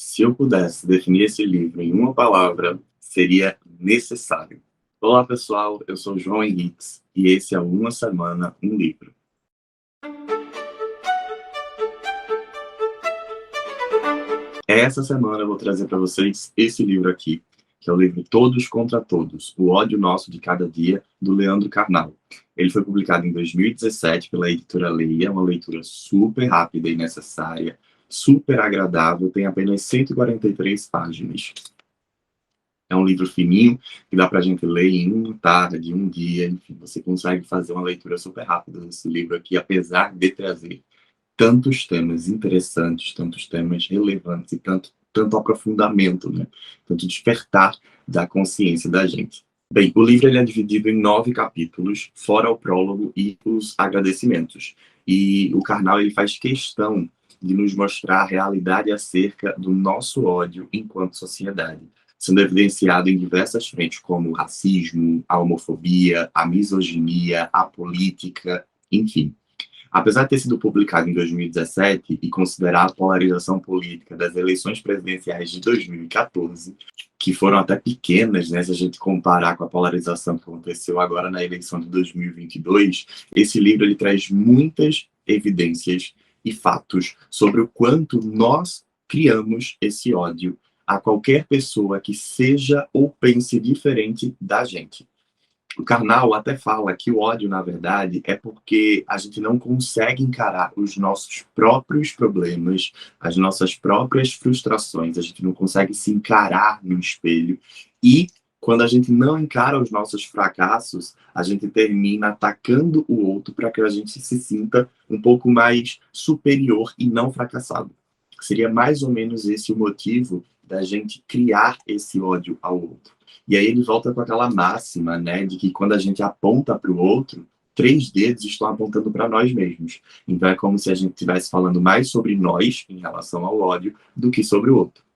Se eu pudesse definir esse livro em uma palavra, seria necessário. Olá, pessoal, eu sou João Henriques e esse é o Uma Semana, um Livro. Essa semana eu vou trazer para vocês esse livro aqui, que é o livro Todos contra Todos, O Ódio Nosso de Cada Dia, do Leandro Carnal. Ele foi publicado em 2017 pela editora Leia, uma leitura super rápida e necessária, super agradável, tem apenas 143 páginas. É um livro fininho, que dá para a gente ler em uma tarde, um dia, enfim, você consegue fazer uma leitura super rápida desse livro aqui, apesar de trazer tantos temas interessantes, tantos temas relevantes e tanto aprofundamento, né? Tanto despertar da consciência da gente. Bem, o livro ele é dividido em 9 capítulos, fora o prólogo e os agradecimentos. E o Karnal ele faz questão de nos mostrar a realidade acerca do nosso ódio enquanto sociedade, sendo evidenciado em diversas frentes, como o racismo, a homofobia, a misoginia, a política, enfim. Apesar de ter sido publicado em 2017 e considerar a polarização política das eleições presidenciais de 2014, que foram até pequenas, né, se a gente comparar com a polarização que aconteceu agora na eleição de 2022, esse livro ele traz muitas evidências e fatos sobre o quanto nós criamos esse ódio a qualquer pessoa que seja ou pense diferente da gente. O Karnal até fala que o ódio, na verdade, é porque a gente não consegue encarar os nossos próprios problemas, as nossas próprias frustrações, a gente não consegue se encarar no espelho e quando a gente não encara os nossos fracassos, a gente termina atacando o outro para que a gente se sinta um pouco mais superior e não fracassado. Seria mais ou menos esse o motivo da gente criar esse ódio ao outro. E aí ele volta com aquela máxima, né, de que quando a gente aponta para o outro, 3 dedos estão apontando para nós mesmos. Então é como se a gente estivesse falando mais sobre nós, em relação ao ódio, do que sobre o outro.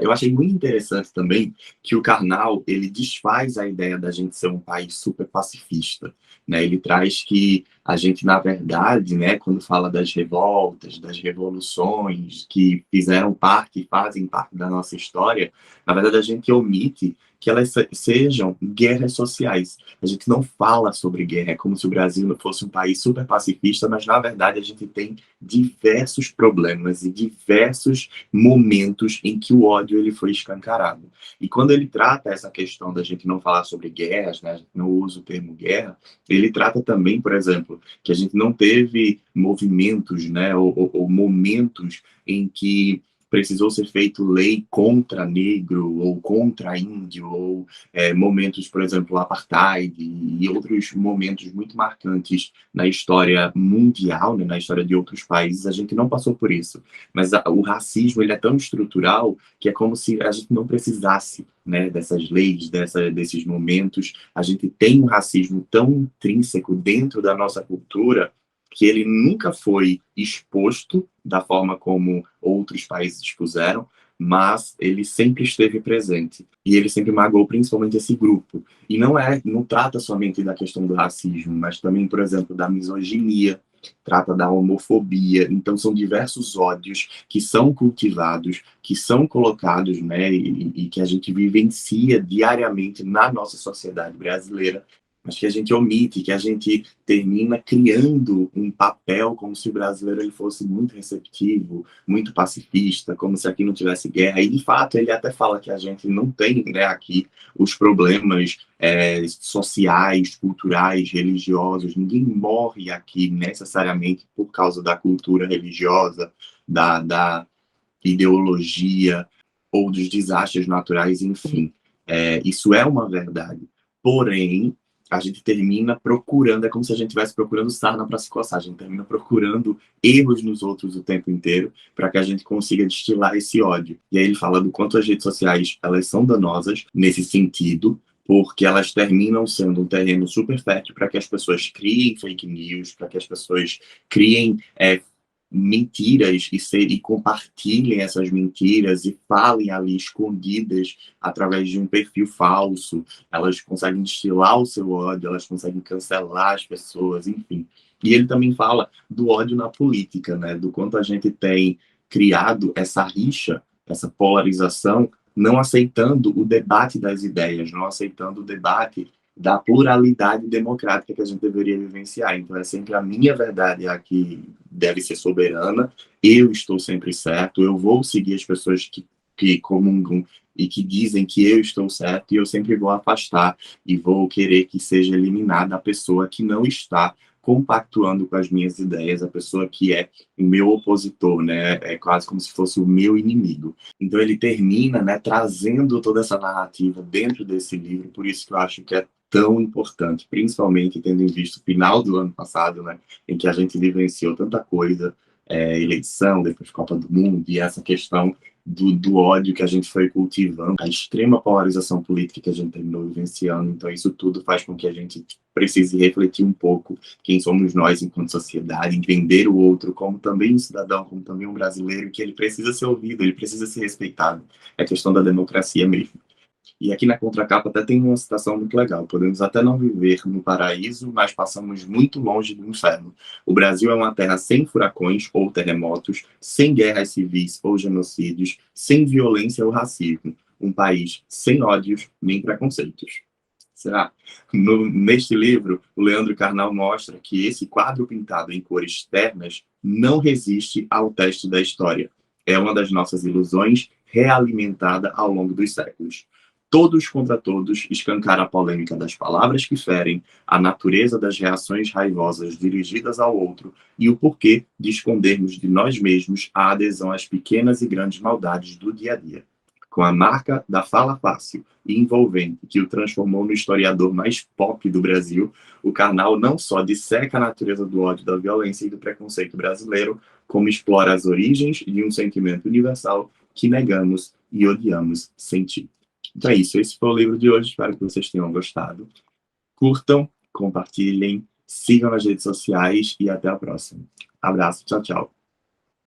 Eu achei muito interessante também que o Karnal, ele desfaz a ideia da gente ser um país super pacifista, né? Ele traz que a gente, na verdade, né, quando fala das revoltas, das revoluções que fizeram parte e fazem parte da nossa história, na verdade a gente omite que elas sejam guerras sociais. A gente não fala sobre guerra, é como se o Brasil não fosse um país super pacifista, mas na verdade a gente tem diversos problemas e diversos momentos em que o ódio ele foi escancarado. E quando ele trata essa questão da gente não falar sobre guerras, né, a gente não usa o termo guerra, ele trata também, por exemplo, que a gente não teve movimentos, né, ou momentos em que precisou ser feito lei contra negro ou contra índio, ou momentos, por exemplo, apartheid e outros momentos muito marcantes na história mundial, né, na história de outros países, a gente não passou por isso. Mas o racismo ele é tão estrutural que é como se a gente não precisasse, né, dessas leis, desses momentos. A gente tem um racismo tão intrínseco dentro da nossa cultura que ele nunca foi exposto da forma como outros países expuseram, mas ele sempre esteve presente. E ele sempre magoou principalmente esse grupo. E não trata somente da questão do racismo, mas também, por exemplo, da misoginia, trata da homofobia. Então são diversos ódios que são cultivados, que são colocados, né, e que a gente vivencia diariamente na nossa sociedade brasileira, mas que a gente omite, que a gente termina criando um papel como se o brasileiro ele fosse muito receptivo, muito pacifista, como se aqui não tivesse guerra. E, de fato, ele até fala que a gente não tem, né, aqui os problemas sociais, culturais, religiosos. Ninguém morre aqui necessariamente por causa da cultura religiosa, da ideologia ou dos desastres naturais, enfim. Isso é uma verdade. Porém, a gente termina procurando, é como se a gente estivesse procurando sarna para se coçar, a gente termina procurando erros nos outros o tempo inteiro para que a gente consiga destilar esse ódio. E aí ele fala do quanto as redes sociais elas são danosas nesse sentido, porque elas terminam sendo um terreno super fértil para que as pessoas criem fake news, para que as pessoas criem mentiras e compartilhem essas mentiras e falem ali escondidas através de um perfil falso. Elas conseguem destilar o seu ódio, elas conseguem cancelar as pessoas, enfim. E ele também fala do ódio na política, né? Do quanto a gente tem criado essa rixa, essa polarização, não aceitando o debate das ideias, não aceitando o debate da pluralidade democrática que a gente deveria vivenciar. Então, é sempre a minha verdade a que deve ser soberana, eu estou sempre certo, eu vou seguir as pessoas que comungam e que dizem que eu estou certo, e eu sempre vou afastar e vou querer que seja eliminada a pessoa que não está compactuando com as minhas ideias, a pessoa que é o meu opositor, né? É quase como se fosse o meu inimigo. Então ele termina, né, trazendo toda essa narrativa dentro desse livro, por isso que eu acho que é tão importante, principalmente tendo em vista o final do ano passado, né, em que a gente vivenciou tanta coisa, eleição, depois Copa do Mundo, e essa questão do ódio que a gente foi cultivando, a extrema polarização política que a gente terminou vivenciando. Então isso tudo faz com que a gente precise refletir um pouco quem somos nós enquanto sociedade, entender o outro como também um cidadão, como também um brasileiro, que ele precisa ser ouvido, ele precisa ser respeitado. É questão da democracia mesmo. E aqui na contracapa até tem uma citação muito legal. Podemos até não viver no paraíso, mas passamos muito longe do inferno. O Brasil é uma terra sem furacões ou terremotos, sem guerras civis ou genocídios, sem violência ou racismo. Um país sem ódios nem preconceitos. Será? Neste livro, o Leandro Carnal mostra que esse quadro pintado em cores ternas não resiste ao teste da história. É uma das nossas ilusões realimentada ao longo dos séculos. Todos contra todos escancara a polêmica das palavras que ferem, a natureza das reações raivosas dirigidas ao outro e o porquê de escondermos de nós mesmos a adesão às pequenas e grandes maldades do dia a dia. Com a marca da fala fácil e envolvente que o transformou no historiador mais pop do Brasil, o Karnal não só disseca a natureza do ódio, da violência e do preconceito brasileiro, como explora as origens de um sentimento universal que negamos e odiamos sentir. Então é isso, esse foi o livro de hoje, espero que vocês tenham gostado. Curtam, compartilhem, sigam nas redes sociais e até a próxima. Abraço, tchau, tchau.